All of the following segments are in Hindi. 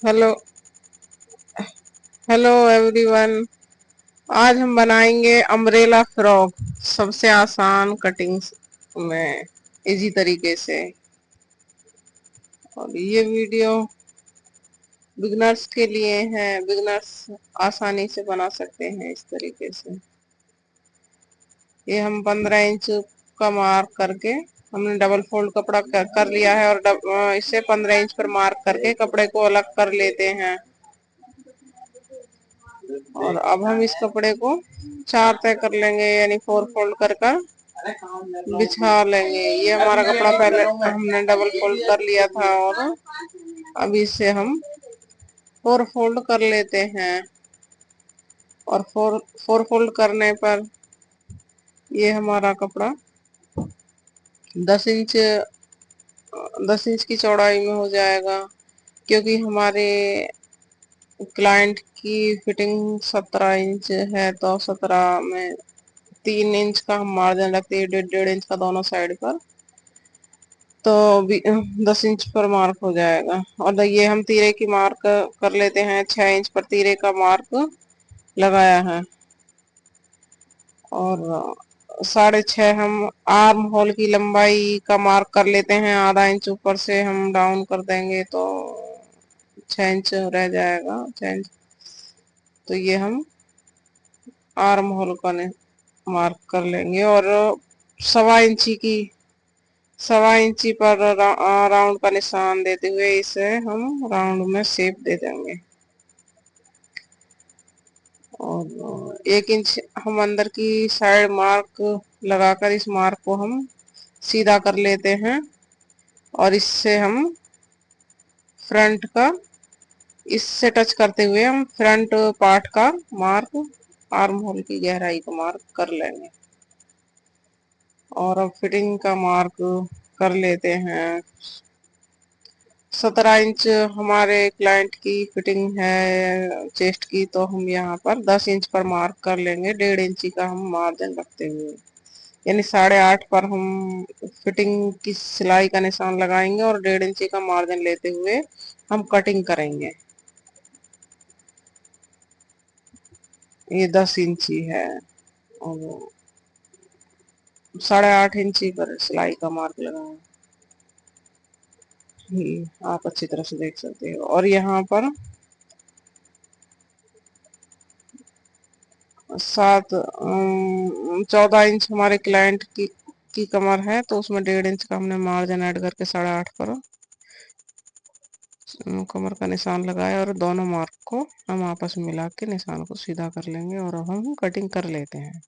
हेलो। Hello everyone. आज हम बनाएंगे अम्ब्रेला फ्रॉक, सबसे आसान कटिंग में, इजी तरीके से। और ये वीडियो बिगनर्स के लिए है, बिगनर्स आसानी से बना सकते हैं इस तरीके से। ये हम 15 इंच का मार्क करके, हमने डबल फोल्ड कपड़ा कर लिया है, और इसे 15 इंच पर मार्क करके कपड़े को अलग कर लेते हैं। और अब हम इस कपड़े को 4 तय कर लेंगे, यानी 4 फोल्ड कर कर बिछा लेंगे। ये हमारा कपड़ा पहले हमने डबल फोल्ड कर लिया था, और अब इसे हम 4 फोल्ड कर लेते हैं। और 4 फोल्ड करने पर ये हमारा कपड़ा 10 इंच 10 इंच की चौड़ाई में हो जाएगा, क्योंकि हमारे क्लाइंट की फिटिंग 17 इंच है, तो 17 में 3 इंच का हम मार्जिन रखते हैं, 1.5 इंच का दोनों साइड पर, तो 10 इंच पर मार्क हो जाएगा। और ये हम तीरे की मार्क कर लेते हैं, 6 इंच पर तीरे का मार्क लगाया है। और 6.5 हम आर्म होल की लंबाई का मार्क कर लेते हैं, आधा इंच ऊपर से हम डाउन कर देंगे तो 6 इंच रह जाएगा, 6 इंच। तो ये हम आर्म होल का मार्क कर लेंगे, और 1.25 इंची की 1.25 इंची पर राउंड का निशान देते हुए इसे हम राउंड में शेप दे देंगे। और 1 इंच हम अंदर की साइड मार्क लगाकर इस मार्क को हम सीधा कर लेते हैं, और इससे हम फ्रंट का, इससे टच करते हुए हम फ्रंट पार्ट का मार्क, आर्म होल की गहराई का मार्क कर लेंगे। और अब फिटिंग का मार्क कर लेते हैं। 17 इंच हमारे क्लाइंट की फिटिंग है चेस्ट की, तो हम यहाँ पर 10 इंच पर मार्क कर लेंगे, 1.5 इंची का हम मार्जिन रखते हुए, यानी 8.5 पर हम फिटिंग की सिलाई का निशान लगाएंगे, और 1.5 इंची का मार्जिन लेते हुए हम कटिंग करेंगे। ये 10 इंची है, और 8.5 इंची पर सिलाई का मार्क लगाएं। आप अच्छी तरह से देख सकते हो। और यहाँ पर 14 इंच हमारे क्लाइंट की कमर है, तो उसमें 1.5 इंच का हमने मार्जिन ऐड करके 8.5 पर कमर का निशान लगाया, और दोनों मार्क को हम आपस में मिला के निशान को सीधा कर लेंगे। और अब हम कटिंग कर लेते हैं।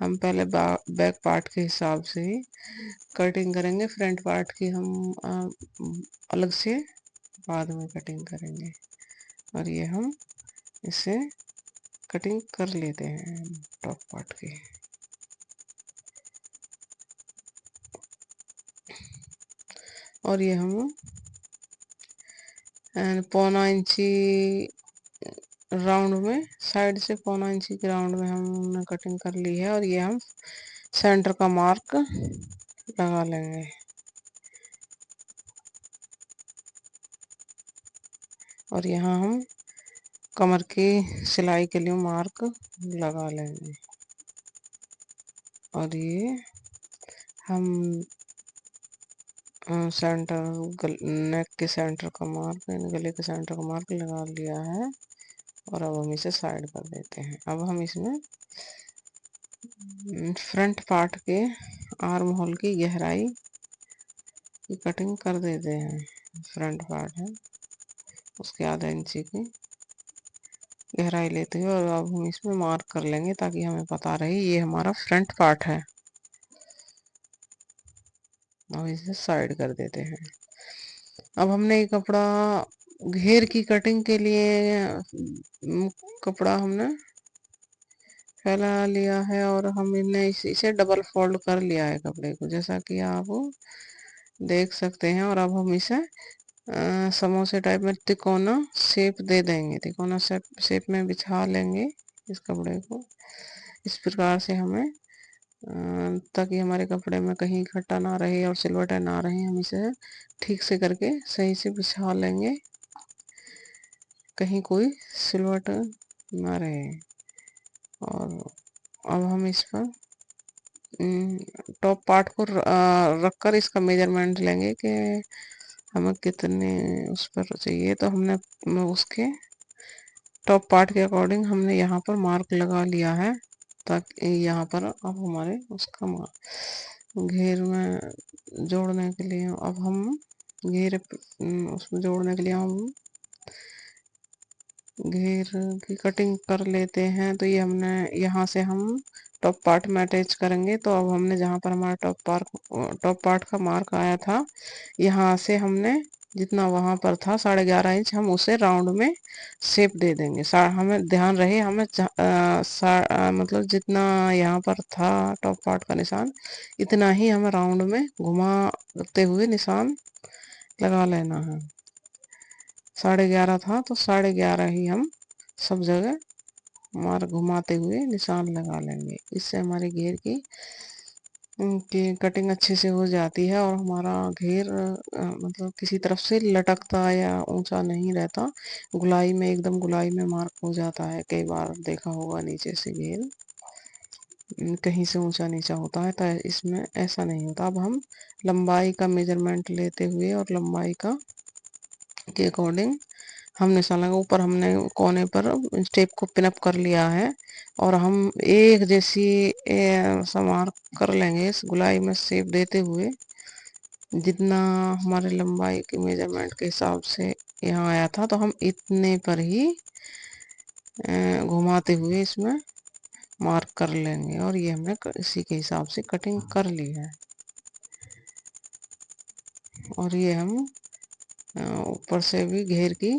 हम पहले बैक पार्ट के हिसाब से ही कटिंग करेंगे, फ्रंट पार्ट की हम अलग से बाद में कटिंग करेंगे। और ये हम इसे कटिंग कर लेते हैं टॉप पार्ट की। और ये हम 1.25 इंची राउंड में, साइड से 1.25 इंची के राउंड में हमने कटिंग कर ली है। और ये हम सेंटर का मार्क लगा लेंगे। और यहाँ हम कमर की सिलाई के लिए मार्क लगा लेंगे। और ये हम सेंटर, नेक के सेंटर का मार्क, गले के सेंटर का मार्क लगा लिया है। और अब हम इसे साइड कर देते हैं। अब हम इसमें फ्रंट पार्ट के आर्म होल की गहराई की कटिंग कर देते हैं। फ्रंट पार्ट है उसके आधा इंची की गहराई लेते हुए, और अब हम इसमें मार्क कर लेंगे ताकि हमें पता रहे ये हमारा फ्रंट पार्ट है। अब इसे साइड कर देते हैं। अब हमने ये कपड़ा घेर की कटिंग के लिए कपड़ा हमने फैला लिया है, और हम इसे डबल फोल्ड कर लिया है कपड़े को, जैसा कि आप देख सकते हैं। और अब हम इसे समोसे टाइप में तिकोना शेप दे देंगे, तिकोना शेप में बिछा लेंगे इस कपड़े को। इस प्रकार से हमें ताकि हमारे कपड़े में कहीं इकट्ठा ना रहे और सिलवटें ना रहे। हम इसे ठीक से करके सही से बिछा लेंगे, कहीं कोई सिलवट ना रहे। और अब हम इस पर टॉप पार्ट को रखकर इसका मेजरमेंट लेंगे कि हमें कितने उस पर चाहिए। तो हमने उसके टॉप पार्ट के अकॉर्डिंग हमने यहाँ पर मार्क लगा लिया है, ताकि यहाँ पर अब हमारे उसका घेर में जोड़ने के लिए अब हम घेर उसमें जोड़ने के लिए हम घेर की कटिंग कर लेते हैं। तो ये हमने यहाँ से हम टॉप पार्ट में अटैच करेंगे। तो अब हमने जहाँ पर हमारा टॉप पार्ट का मार्क आया था, यहाँ से हमने जितना वहां पर था 11.5 इंच, हम उसे राउंड में शेप दे देंगे। हमें ध्यान रहे, हमें मतलब जितना यहाँ पर था टॉप पार्ट का निशान, इतना ही हमें राउंड में घुमाते हुए निशान लगा लेना है। 11.5 था तो 11.5 ही हम सब जगह मार्क घुमाते हुए निशान लगा लेंगे। इससे हमारे घेर की कटिंग अच्छे से हो जाती है और हमारा घेर मतलब किसी तरफ से लटकता या ऊंचा नहीं रहता। गुलाई में एकदम गुलाई में मार्क हो जाता है। कई बार देखा होगा नीचे से घेर कहीं से ऊंचा नीचा होता है, तो इसमें ऐसा नहीं होता। अब हम लंबाई का मेजरमेंट लेते हुए और लंबाई का के अकॉर्डिंग हम निशान लगा। ऊपर हमने कोने पर स्टेप को पिनअप कर लिया है और हम एक जैसी समार कर लेंगे इस गुलाई में शेप देते हुए। जितना हमारे लंबाई के मेजरमेंट के हिसाब से यहाँ आया था, तो हम इतने पर ही घुमाते हुए इसमें मार्क कर लेंगे। और ये हमने इसी के हिसाब से कटिंग कर ली है। और ये हम ऊपर से भी घेर की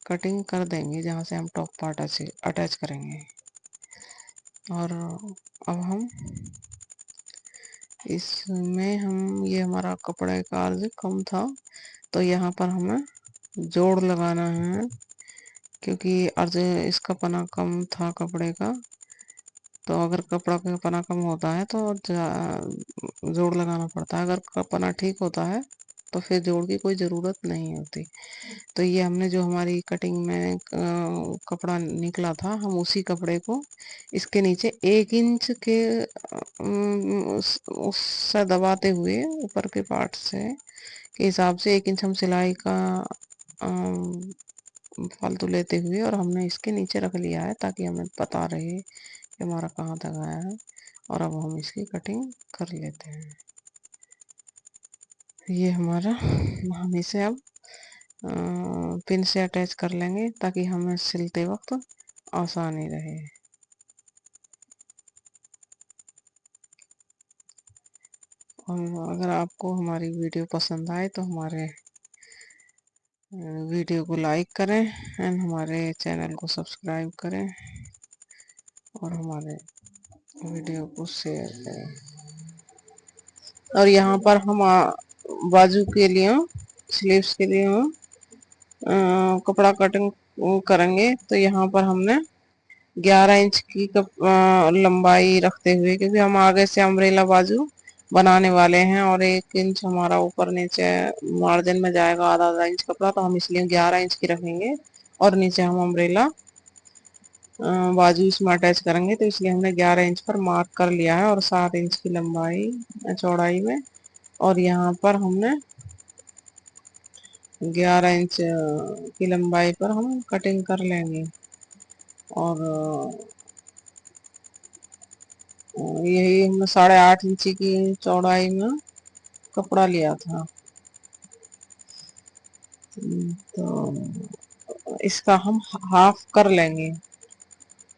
कटिंग कर देंगे जहाँ से हम टॉप पार्ट अटैच करेंगे। और अब हम इसमें हम ये हमारा कपड़े का अर्ज कम था, तो यहाँ पर हमें जोड़ लगाना है, क्योंकि अर्ज इसका पना कम था कपड़े का। तो अगर कपड़ा का पना कम होता है तो जोड़ लगाना पड़ता है। अगर पना ठीक होता है तो फिर जोड़ की कोई ज़रूरत नहीं होती। तो ये हमने जो हमारी कटिंग में कपड़ा निकला था, हम उसी कपड़े को इसके नीचे 1 इंच के उससे दबाते हुए ऊपर के पार्ट से के हिसाब से 1 इंच हम सिलाई का फालतू लेते हुए और हमने इसके नीचे रख लिया है, ताकि हमें पता रहे कि हमारा कहाँ तक आया है। और अब हम इसकी कटिंग कर लेते हैं। ये हमारा हम इसे अब पिन से अटैच कर लेंगे, ताकि हमें सिलते वक्त आसानी रहे। और अगर आपको हमारी वीडियो पसंद आए तो हमारे वीडियो को लाइक करें एंड हमारे चैनल को सब्सक्राइब करें और हमारे वीडियो को शेयर करें। और यहाँ पर हम बाजू के लिए स्लीव्स के लिए कपड़ा कटिंग करेंगे। तो यहाँ पर हमने 11 इंच की लंबाई रखते हुए, क्योंकि हम आगे से अम्ब्रेला बाजू बनाने वाले हैं और 1 इंच हमारा ऊपर नीचे मार्जिन में जाएगा, आधा आधा इंच कपड़ा, तो हम इसलिए 11 इंच की रखेंगे और नीचे हम अम्ब्रेला बाजू इसमें अटैच करेंगे। तो इसलिए हमने 11 इंच पर मार्क कर लिया है और 7 इंच की लंबाई चौड़ाई में। और यहाँ पर हमने 11 इंच की लंबाई पर हम कटिंग कर लेंगे। और यही हमने 8.5 इंच की चौड़ाई में कपड़ा लिया था। तो इसका हम हाफ कर लेंगे।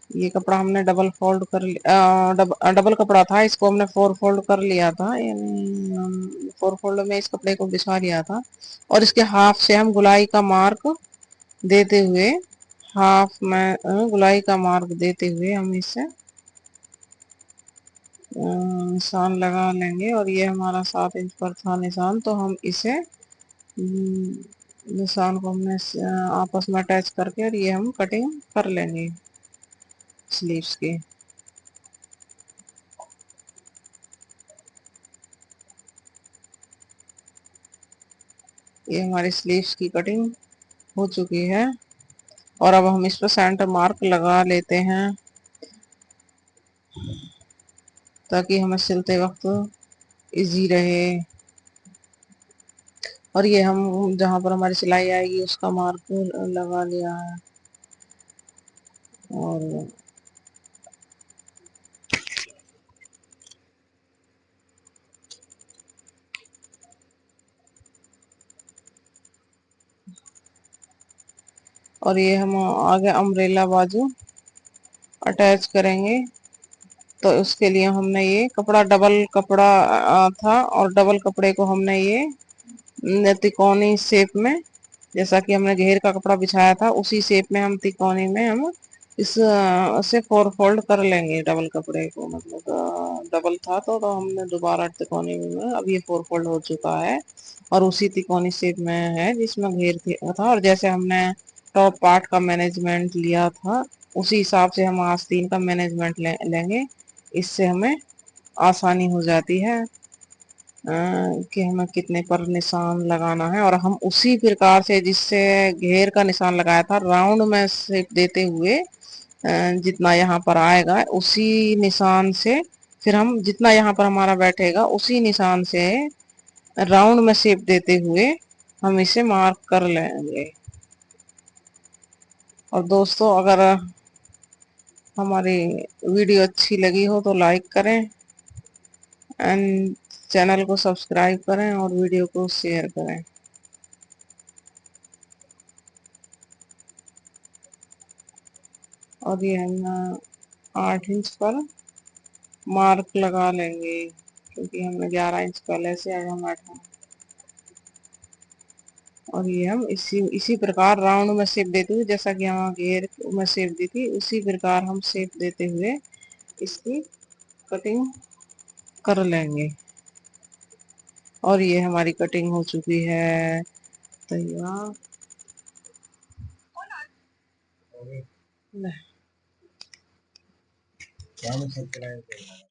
ये कपड़ा हमने डबल फोल्ड कर लिया, डबल कपड़ा था, इसको हमने 4 फोल्ड कर लिया था। यानी 4 फोल्ड में इस कपड़े को बिछा लिया था और इसके हाफ से हम गुलाई का मार्क देते हुए, हाफ में गुलाई का मार्क देते हुए हम इसे निशान लगा लेंगे। और ये हमारा 7 इंच पर था निशान, तो हम इसे निशान को हमने आपस में अटैच करके और ये हम कटिंग कर लेंगे स्लीव्स की। ये हमारी स्लीव्स की कटिंग हो चुकी है और अब हम इस पर सेंटर मार्क लगा लेते हैं ताकि हमें सिलते वक्त इजी रहे। और ये हम जहाँ पर हमारी सिलाई आएगी उसका मार्क लगा लिया है। और ये हम आगे अम्ब्रेला बाजू अटैच करेंगे। तो उसके लिए हमने ये कपड़ा डबल कपड़ा था और डबल कपड़े को हमने ये तिकोनी शेप में, जैसा कि हमने घेर का कपड़ा बिछाया था उसी शेप में हम तिकोनी में हम इस से 4 फोल्ड कर लेंगे डबल कपड़े को। मतलब डबल था तो हमने दोबारा तिकोनी में अब ये 4 फोल्ड हो चुका है और उसी तिकोनी शेप में है जिसमें घेर था। और जैसे हमने टॉप पार्ट का मैनेजमेंट लिया था उसी हिसाब से हम आस्तीन का मैनेजमेंट लेंगे। इससे हमें आसानी हो जाती है कि हमें कितने पर निशान लगाना है। और हम उसी प्रकार से जिससे घेर का निशान लगाया था राउंड में शेप देते हुए जितना यहाँ पर आएगा उसी निशान से फिर हम जितना यहाँ पर हमारा बैठेगा उसी निशान से राउंड में शेप देते हुए हम इसे मार्क कर लेंगे। और दोस्तों अगर हमारी वीडियो अच्छी लगी हो तो लाइक करें एंड चैनल को सब्सक्राइब करें और वीडियो को शेयर करें। और ये हम 8 इंच पर मार्क लगा लेंगे क्योंकि हमने 11 इंच पहले से अब हम 8। और ये हम इसी इसी प्रकार राउंड में शेप देते हुए जैसा कि हम घेर में शेप दी थी उसी प्रकार हम शेप देते हुए इसकी कटिंग कर लेंगे। और ये हमारी कटिंग हो चुकी है तैयार।